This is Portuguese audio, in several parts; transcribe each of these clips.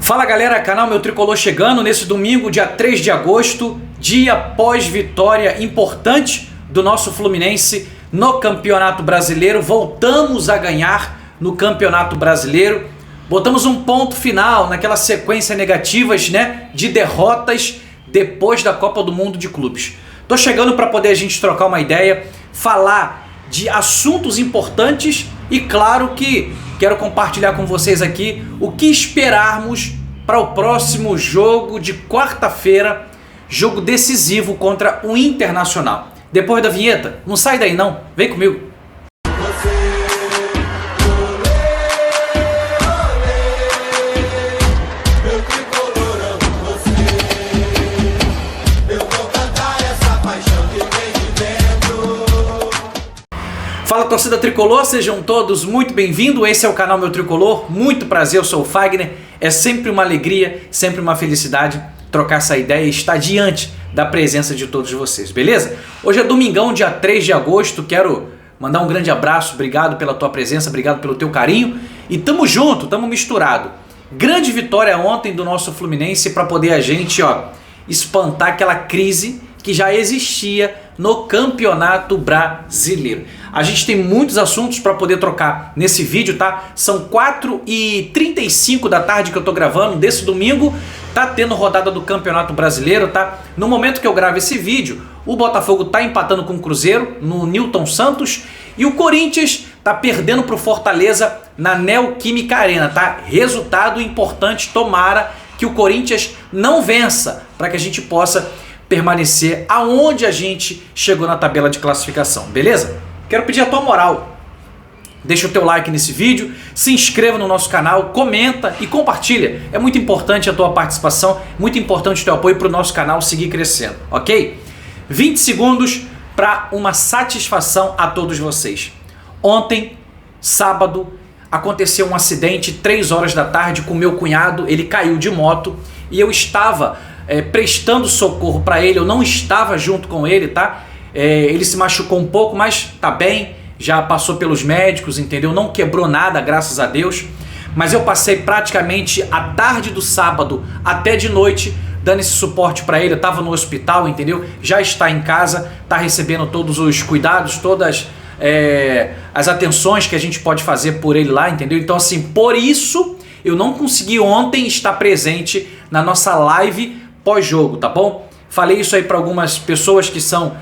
Fala galera, canal Meu Tricolor chegando nesse domingo, dia 3 de agosto, dia pós-vitória importante do nosso Fluminense no Campeonato Brasileiro. Voltamos a ganhar no Campeonato Brasileiro, botamos um ponto final naquela sequência negativas, de derrotas depois da Copa do Mundo de Clubes. Tô chegando para poder a gente trocar uma ideia, falar de assuntos importantes e claro que quero compartilhar com vocês aqui o que esperarmos para o próximo jogo de quarta-feira, jogo decisivo contra o Internacional. Depois da vinheta, não sai daí não, vem comigo. Fala torcida tricolor, sejam todos muito bem-vindos, esse é o canal Meu Tricolor, muito prazer, eu sou o Fagner, é sempre uma alegria, sempre uma felicidade trocar essa ideia e estar diante da presença de todos vocês, beleza? Hoje é domingão, dia 3 de agosto, quero mandar um grande abraço, obrigado pela tua presença, obrigado pelo teu carinho e tamo junto, tamo misturado. Grande vitória ontem do nosso Fluminense para poder a gente espantar aquela crise que já existia no Campeonato Brasileiro. A gente tem muitos assuntos para poder trocar nesse vídeo, tá? São 4h35 da tarde que eu tô gravando desse domingo, tá tendo rodada do Campeonato Brasileiro, tá? No momento que eu gravo esse vídeo, o Botafogo tá empatando com o Cruzeiro no Newton Santos e o Corinthians tá perdendo pro Fortaleza na Neoquímica Arena, tá? Resultado importante, tomara que o Corinthians não vença para que a gente possa permanecer aonde a gente chegou na tabela de classificação, beleza? Quero pedir a tua moral, deixa o teu like nesse vídeo, se inscreva no nosso canal, comenta e compartilha, é muito importante a tua participação, muito importante o teu apoio para o nosso canal seguir crescendo, ok? 20 segundos para uma satisfação a todos vocês. Ontem, sábado, aconteceu um acidente 3 horas da tarde com meu cunhado, ele caiu de moto e eu estava prestando socorro para ele, eu não estava junto com ele, tá? Ele se machucou um pouco, mas tá bem, já passou pelos médicos, entendeu? Não quebrou nada, graças a Deus. Mas eu passei praticamente a tarde do sábado até de noite dando esse suporte para ele. Eu tava no hospital, entendeu? Já está em casa, tá recebendo todos os cuidados, todas as atenções que a gente pode fazer por ele lá, entendeu? Então assim, por isso eu não consegui ontem estar presente na nossa live pós-jogo, tá bom? Falei isso aí para algumas pessoas que são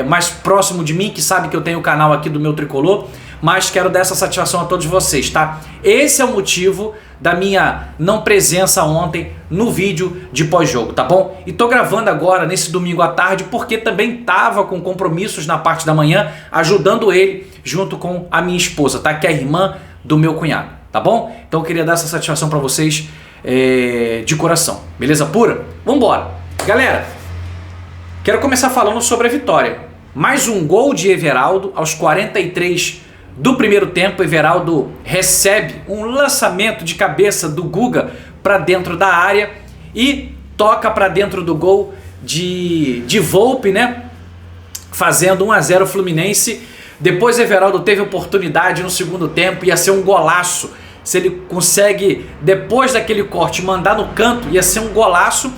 mais próximo de mim, que sabem que eu tenho o canal aqui do Meu Tricolor, mas quero dar essa satisfação a todos vocês, tá? Esse é o motivo da minha não presença ontem no vídeo de pós-jogo, tá bom? E tô gravando agora, nesse domingo à tarde, porque também tava com compromissos na parte da manhã, ajudando ele, junto com a minha esposa, tá? Que é a irmã do meu cunhado, tá bom? Então eu queria dar essa satisfação para vocês de coração, beleza pura? Vambora! Galera, quero começar falando sobre a vitória. Mais um gol de Everaldo aos 43 do primeiro tempo. Everaldo recebe um lançamento de cabeça do Guga para dentro da área e toca para dentro do gol de Volpi, fazendo 1-0 Fluminense. Depois Everaldo teve oportunidade no segundo tempo, ia ser um golaço. Se ele consegue, depois daquele corte, mandar no canto, ia ser um golaço.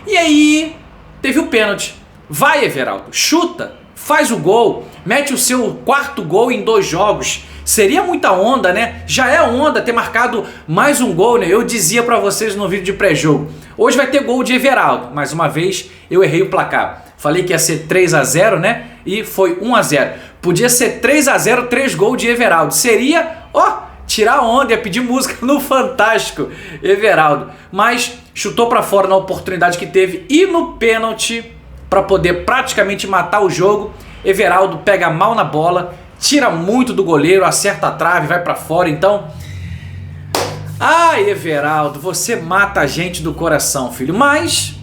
E aí teve o pênalti. Vai, Everaldo, chuta, faz o gol, mete o seu 4º gol em 2 jogos. Seria muita onda, Já é onda ter marcado mais um gol, Eu dizia pra vocês no vídeo de pré-jogo. Hoje vai ter gol de Everaldo. Mais uma vez, eu errei o placar. Falei que ia ser 3-0, E foi 1-0. Podia ser 3-0, 3 gols de Everaldo. Seria, tirar onda, ia pedir música no Fantástico, Everaldo. Mas chutou pra fora na oportunidade que teve e no pênalti, para poder praticamente matar o jogo, Everaldo pega mal na bola, tira muito do goleiro, acerta a trave, vai para fora. Então, Everaldo, você mata a gente do coração, filho. Mas,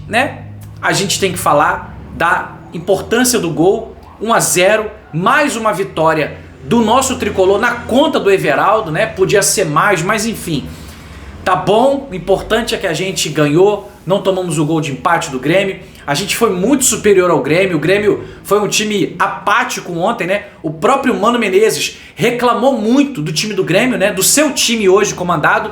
a gente tem que falar da importância do gol, 1-0, mais uma vitória do nosso tricolor na conta do Everaldo, Podia ser mais, mas enfim, tá bom. O importante é que a gente ganhou, não tomamos o gol de empate do Grêmio. A gente foi muito superior ao Grêmio. O Grêmio foi um time apático ontem, O próprio Mano Menezes reclamou muito do time do Grêmio, Do seu time hoje comandado.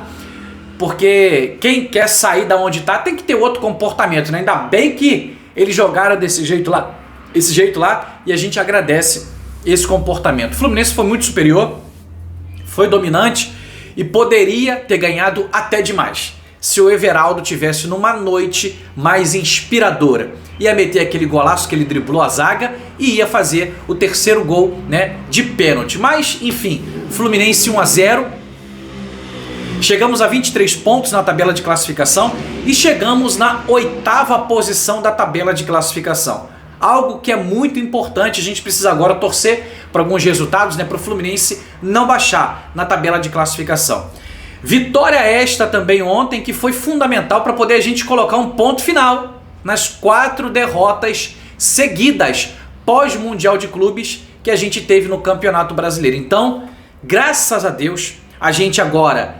porque quem quer sair da onde tá tem que ter outro comportamento, né? Ainda bem que eles jogaram desse jeito lá, e a gente agradece esse comportamento. O Fluminense foi muito superior, foi dominante e poderia ter ganhado até demais se o Everaldo tivesse numa noite mais inspiradora. Ia meter aquele golaço que ele driblou a zaga e ia fazer o terceiro gol, né, de pênalti. Mas, enfim, Fluminense 1-0. Chegamos a 23 pontos na tabela de classificação e chegamos na 8ª posição da tabela de classificação. Algo que é muito importante, a gente precisa agora torcer para alguns resultados, né, para o Fluminense não baixar na tabela de classificação. Vitória esta também ontem que foi fundamental para poder a gente colocar um ponto final nas 4 derrotas seguidas pós-Mundial de Clubes que a gente teve no Campeonato Brasileiro. Então, graças a Deus, a gente agora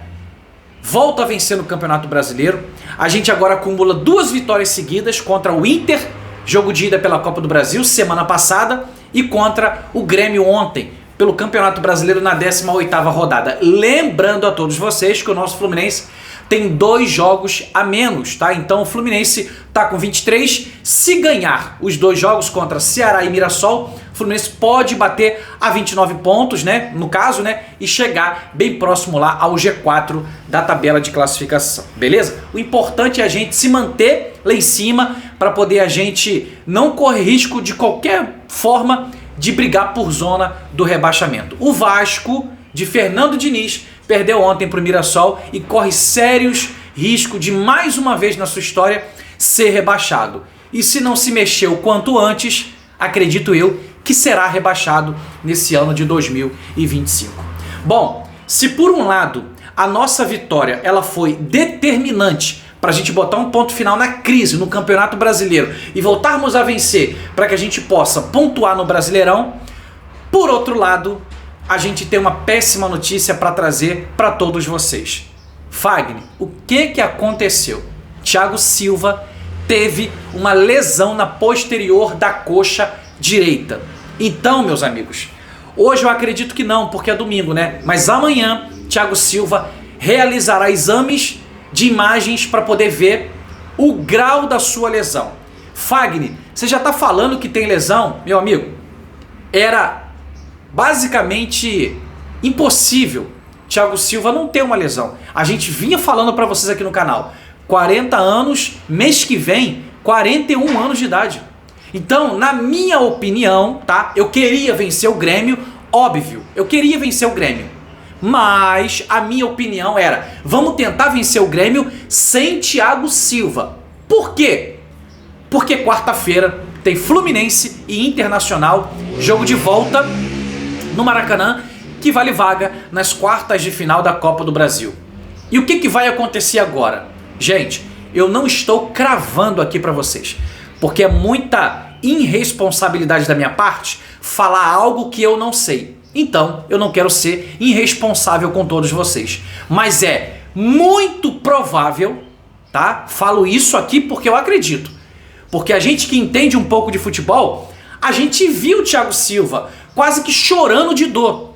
volta a vencer no Campeonato Brasileiro. A gente agora acumula 2 vitórias seguidas contra o Inter, jogo de ida pela Copa do Brasil semana passada, e contra o Grêmio ontem, pelo Campeonato Brasileiro na 18ª rodada. Lembrando a todos vocês que o nosso Fluminense tem 2 jogos a menos, tá? Então o Fluminense tá com 23. Se ganhar os 2 jogos contra Ceará e Mirassol, o Fluminense pode bater a 29 pontos, né? No caso, né? E chegar bem próximo lá ao G4 da tabela de classificação, beleza? O importante é a gente se manter lá em cima para poder a gente não correr risco de qualquer forma de brigar por zona do rebaixamento. O Vasco de Fernando Diniz perdeu ontem para o Mirassol e corre sérios riscos de mais uma vez na sua história ser rebaixado. E se não se mexeu quanto antes, acredito eu que será rebaixado nesse ano de 2025. Bom, se por um lado a nossa vitória ela foi determinante para a gente botar um ponto final na crise no Campeonato Brasileiro e voltarmos a vencer para que a gente possa pontuar no Brasileirão, por outro lado, a gente tem uma péssima notícia para trazer para todos vocês. Fagner, o que aconteceu? Thiago Silva teve uma lesão na posterior da coxa direita. Então, meus amigos, hoje eu acredito que não, porque é domingo, né? Mas amanhã, Thiago Silva realizará exames de imagens para poder ver o grau da sua lesão. Fagner, você já está falando que tem lesão? Meu amigo, era basicamente impossível Thiago Silva não ter uma lesão. A gente vinha falando para vocês aqui no canal, 40 anos, mês que vem, 41 anos de idade. Então, na minha opinião, tá? Eu queria vencer o Grêmio, óbvio, eu queria vencer o Grêmio. Mas a minha opinião era, vamos tentar vencer o Grêmio sem Thiago Silva. Por quê? Porque quarta-feira tem Fluminense e Internacional, jogo de volta no Maracanã, que vale vaga nas quartas de final da Copa do Brasil. E o que vai acontecer agora? Gente, eu não estou cravando aqui para vocês, porque é muita irresponsabilidade da minha parte falar algo que eu não sei. Então, eu não quero ser irresponsável com todos vocês. Mas é muito provável, tá? Falo isso aqui porque eu acredito. Porque a gente que entende um pouco de futebol, a gente viu o Thiago Silva quase que chorando de dor.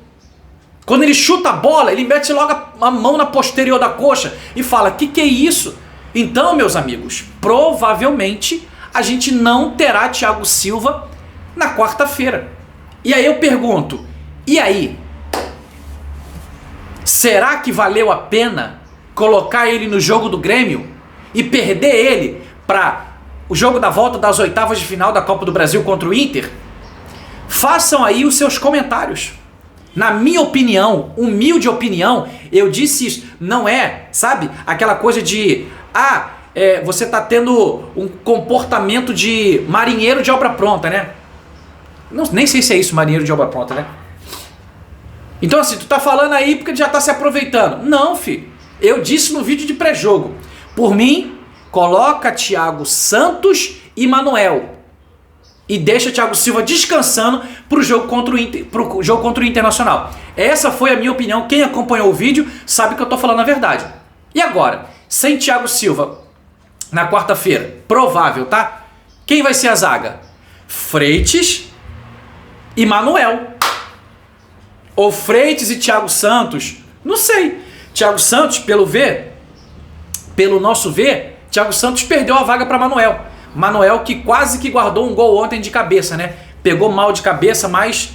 Quando ele chuta a bola, ele mete logo a mão na posterior da coxa e fala, que é isso? Então, meus amigos, provavelmente a gente não terá Thiago Silva na quarta-feira. E aí eu pergunto, e aí? Será que valeu a pena colocar ele no jogo do Grêmio e perder ele para o jogo da volta das 8ª de final da Copa do Brasil contra o Inter? Façam aí os seus comentários. Na minha opinião, humilde opinião, eu disse isso. Não é, sabe, aquela coisa de... você tá tendo um comportamento de marinheiro de obra pronta, né? Não, nem sei se é isso, marinheiro de obra pronta, né? Então assim, tu tá falando aí porque já tá se aproveitando. Não, filho. Eu disse no vídeo de pré-jogo. Por mim, coloca Thiago Santos e Manuel. E deixa Thiago Silva descansando pro jogo contra o Internacional. Essa foi a minha opinião. Quem acompanhou o vídeo sabe que eu tô falando a verdade. E agora, sem Thiago Silva na quarta-feira, provável, tá? Quem vai ser a zaga? Freitas e Manuel. Ou Freitas e Thiago Santos? Não sei. Thiago Santos, pelo ver, pelo nosso ver, Thiago Santos perdeu a vaga para Manuel. Manuel que quase que guardou um gol ontem de cabeça, né? Pegou mal de cabeça, mas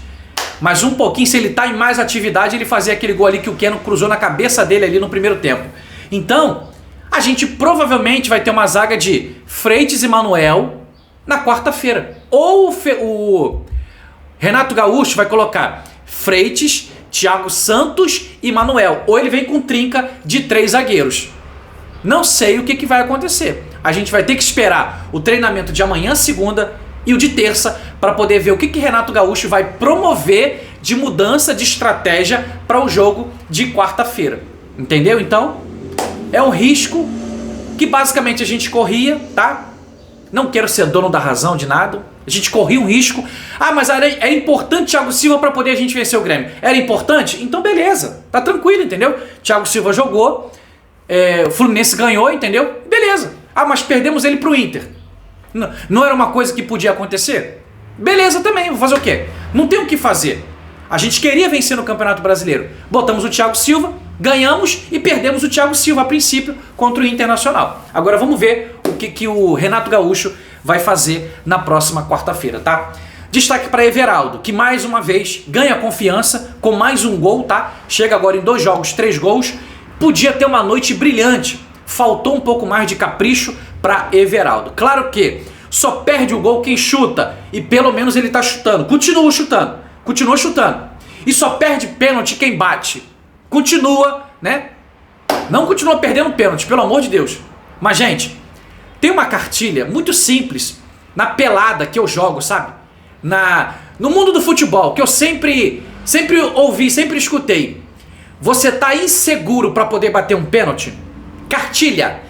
um pouquinho, se ele tá em mais atividade, ele fazia aquele gol ali que o Keno cruzou na cabeça dele ali no primeiro tempo. Então, a gente provavelmente vai ter uma zaga de Freitas e Manuel na quarta-feira. Ou o Renato Gaúcho vai colocar Freitas, Thiago Santos e Manuel. Ou ele vem com trinca de 3 zagueiros. Não sei o que vai acontecer. A gente vai ter que esperar o treinamento de amanhã, segunda, e o de terça, para poder ver o que Renato Gaúcho vai promover de mudança de estratégia para o jogo de quarta-feira. Entendeu? Então, é um risco que basicamente a gente corria, tá? Não quero ser dono da razão de nada. A gente corria um risco. Ah, mas é importante Thiago Silva para poder a gente vencer o Grêmio. Era importante? Então beleza. Tá tranquilo, entendeu? Thiago Silva jogou. O Fluminense ganhou, entendeu? Beleza. Ah, mas perdemos ele pro Inter. Não era uma coisa que podia acontecer? Beleza também. Vou fazer o quê? Não tem o que fazer. A gente queria vencer no Campeonato Brasileiro. Botamos o Thiago Silva, ganhamos e perdemos o Thiago Silva a princípio contra o Internacional. Agora vamos ver o que o Renato Gaúcho vai fazer na próxima quarta-feira, tá? Destaque para Everaldo, que mais uma vez ganha confiança com mais um gol, tá? Chega agora em 2 jogos, 3 gols. Podia ter uma noite brilhante. Faltou um pouco mais de capricho para Everaldo. Claro que só perde o gol quem chuta. E pelo menos ele tá chutando. Continua chutando. E só perde pênalti quem bate. Continua, né? Não continua perdendo pênalti, pelo amor de Deus. Mas, gente, tem uma cartilha muito simples na pelada que eu jogo, sabe? No mundo do futebol, que eu sempre ouvi, sempre escutei. Você tá inseguro para poder bater um pênalti? Cartilha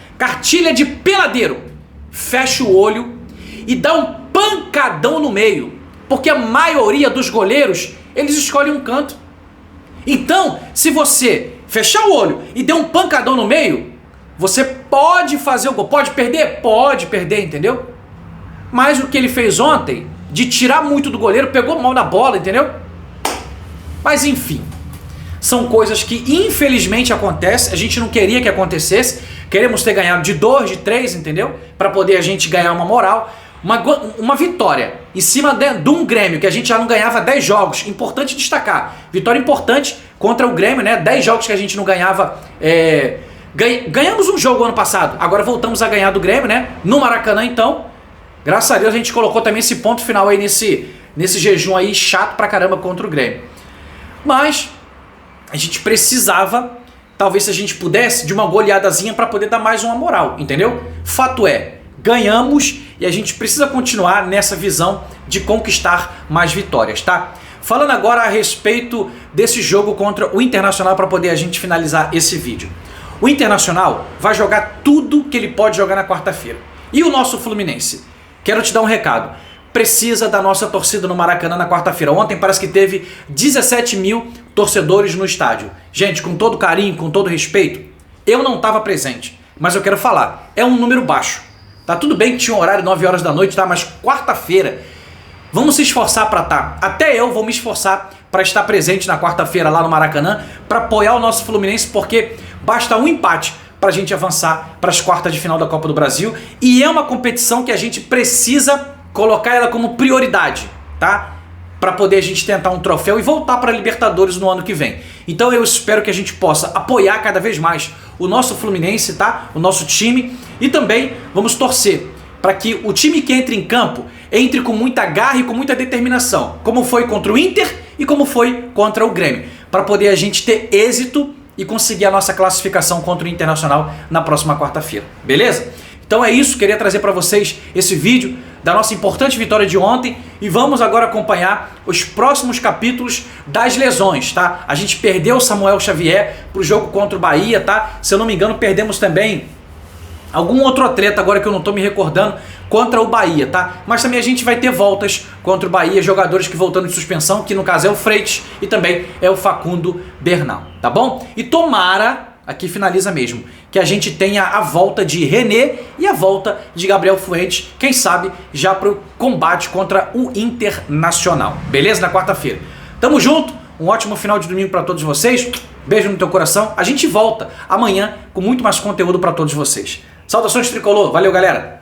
de peladeiro. Fecha o olho e dá um pancadão no meio, porque a maioria dos goleiros, eles escolhem um canto. Então, se você fechar o olho e der um pancadão no meio, você pode fazer o gol. Pode perder? Pode perder, entendeu? Mas o que ele fez ontem, de tirar muito do goleiro, pegou mal na bola, entendeu? Mas enfim, são coisas que infelizmente acontecem. A gente não queria que acontecesse. Queremos ter ganhado de 2, de 3, entendeu? Para poder a gente ganhar uma moral. Uma vitória em cima de um Grêmio que a gente já não ganhava 10 jogos. Importante destacar. Vitória importante contra o Grêmio, né? 10 jogos que a gente não ganhava. Ganhamos um jogo ano passado. Agora voltamos a ganhar do Grêmio, né? No Maracanã, então. Graças a Deus a gente colocou também esse ponto final aí nesse jejum aí chato pra caramba contra o Grêmio. Mas a gente precisava, talvez se a gente pudesse, de uma goleadazinha para poder dar mais uma moral, entendeu? Fato é, ganhamos e a gente precisa continuar nessa visão de conquistar mais vitórias, tá? Falando agora a respeito desse jogo contra o Internacional para poder a gente finalizar esse vídeo. O Internacional vai jogar tudo que ele pode jogar na quarta-feira. E o nosso Fluminense? Quero te dar um recado. Precisa da nossa torcida no Maracanã na quarta-feira. Ontem parece que teve 17 mil torcedores no estádio. Gente, com todo carinho, com todo respeito, eu não estava presente, mas eu quero falar, é um número baixo. Tá tudo bem que tinha um horário 9 horas da noite, tá? Mas quarta-feira, vamos se esforçar para estar. Até eu vou me esforçar para estar presente na quarta-feira lá no Maracanã, para apoiar o nosso Fluminense, porque basta um empate para a gente avançar para as quartas de final da Copa do Brasil. E é uma competição que a gente precisa colocar ela como prioridade, tá? Para poder a gente tentar um troféu e voltar para a Libertadores no ano que vem. Então eu espero que a gente possa apoiar cada vez mais o nosso Fluminense, tá? O nosso time. E também vamos torcer para que o time que entre em campo entre com muita garra e com muita determinação, como foi contra o Inter e como foi contra o Grêmio, para poder a gente ter êxito e conseguir a nossa classificação contra o Internacional na próxima quarta-feira. Beleza? Então é isso, queria trazer para vocês esse vídeo da nossa importante vitória de ontem e vamos agora acompanhar os próximos capítulos das lesões, tá? A gente perdeu o Samuel Xavier pro jogo contra o Bahia, tá? Se eu não me engano, perdemos também algum outro atleta, agora que eu não tô me recordando, contra o Bahia, tá? Mas também a gente vai ter voltas contra o Bahia, jogadores que voltando de suspensão, que no caso é o Freitas e também é o Facundo Bernal, tá bom? E tomara, aqui finaliza mesmo, que a gente tenha a volta de René e a volta de Gabriel Fuentes, quem sabe já pro combate contra o Internacional, beleza? Na quarta-feira. Tamo junto, Um ótimo final de domingo para todos vocês. Beijo no teu coração. A gente volta amanhã com muito mais conteúdo para todos vocês. Saudações tricolor. Valeu, galera.